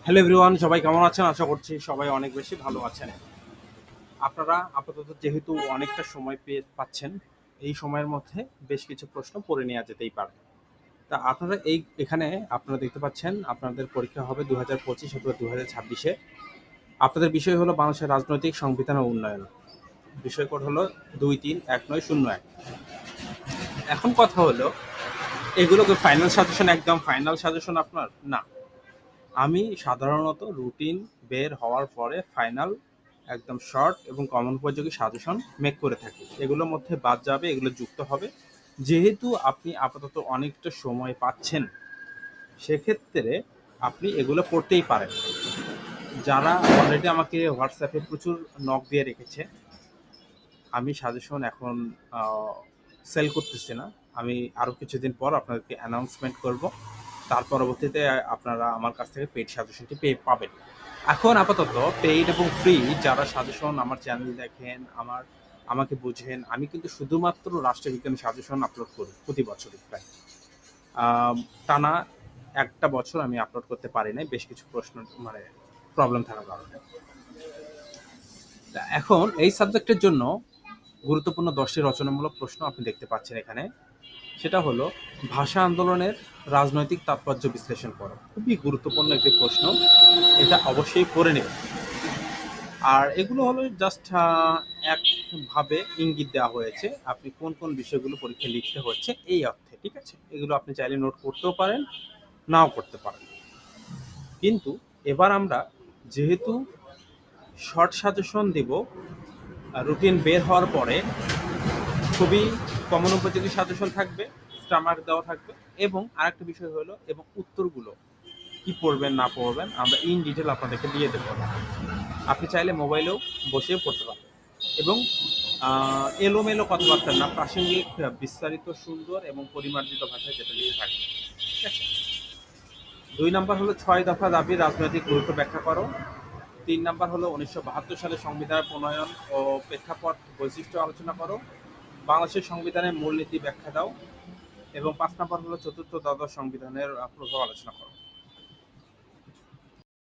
Hello everyone, সবাই কেমন আছেন? আশা করছি সবাই অনেক বেশি ভালো আছেন। আপনারা আপাতত যেহেতু অনেকটা সময় পেয়ে পাচ্ছেন, এই সময়ের মধ্যে বেশ কিছু প্রশ্ন পড়ে নেওয়া যেতেই পারে। তা আপনারা এখানে আপনারা দেখতে পাচ্ছেন আপনাদের পরীক্ষা হবে ২০২৫ অথবা ২০২৬-এ। আপনাদের বিষয় হলো বাংলাদেশের রাজনৈতিক সংবিধান ও উন্নয়ন। বিষয় কোড হলো ২৩1901। এখন কথা হলো, এগুলো কি ফাইনাল সাজেশন, একদম ফাইনাল সাজেশন আপনার? না। আমি সাধারণত রুটিন বের হওয়ার পরে ফাইনাল একদম শর্ট এবং কমন উপযোগী সাজেশন মেক করে থাকি। এগুলোর মধ্যে বাদ যাবে, এগুলো যুক্ত হবে। যেহেতু আপনি আপাতত অনেকটা সময় পাচ্ছেন, সেক্ষেত্রে আপনি এগুলো পড়তেই পারেন। যারা অলরেডি আমাকে হোয়াটসঅ্যাপে প্রচুর নক দিয়ে রেখেছে, আমি সাজেশন এখন সেল করতেছি না। আমি আরও কিছুদিন পর আপনাদেরকে অ্যানাউন্সমেন্ট করব। তার পরবর্তীতে আপনারা আমার কাছ থেকে পেইড সাজেশনটি পাবেন। এখন আপাতত পেইড এবং ফ্রি যারা সাজেশন আমার চ্যানেল দেখেন, আমাকে বুঝেন, আমি কিন্তু শুধুমাত্র রাষ্ট্রবিজ্ঞানী সাজেশন আপলোড করি প্রতি বছরই প্রায়। আম টানা একটা বছর আমি আপলোড করতে পারি নাই, বেশ কিছু প্রশ্ন মানে প্রবলেম থাকার কারণে। এখন এই সাবজেক্টের জন্য গুরুত্বপূর্ণ ১০টি রচনামূলক প্রশ্ন আপনি দেখতে পাচ্ছেন এখানে। সেটা হলো ভাষা আন্দোলনের রাজনৈতিক তাৎপর্য বিশ্লেষণ করো। খুবই গুরুত্বপূর্ণ একটি প্রশ্ন, এটা অবশ্যই করে নেবেন। আর এগুলো হলো জাস্ট একভাবে ইঙ্গিত দেওয়া হয়েছে আপনি কোন কোন বিষয়গুলো পরীক্ষায় লিখতে হচ্ছে এই অর্থে, ঠিক আছে? এগুলো আপনি চাইলে নোট করতেও পারেন, নাও করতে পারেন। কিন্তু এবার আমরা যেহেতু শর্ট সাজেশন দিব, রুটিন বের হওয়ার পরে খুবই কমন উপযোগী সাজেশন থাকবে, স্টামার্ক দেওয়া থাকবে, এবং আরেকটা বিষয় হলো এবং উত্তরগুলো কি পড়বেন না পড়বেন আমরা ইন ডিটেল আপনাদেরকে দিয়ে দেবো। আপনি চাইলে মোবাইলেও বসেও পড়তে পারবেন, এবং এলোমেলো কথাবার্তা না, প্রাসঙ্গিক, বিস্তারিত, সুন্দর এবং পরিমার্জিত ভাষায় যেটা লিখে থাকবে, ঠিক আছে? ২ নাম্বার হলো ৬ দফা দাবি রাজনৈতিক গুরুত্ব ব্যাখ্যা করো। ৩ নাম্বার হলো ১৯৭২ সালে সংবিধান প্রণয়ন ও প্রেক্ষাপট বৈশিষ্ট্য আলোচনা করো। বাংলাদেশের সংবিধানের মূলনীতি ব্যাখ্যা দাও। এবং ৫ নাম্বার হলো চতুর্থ দ্বাদশ সংবিধানের প্রভাব আলোচনা করো।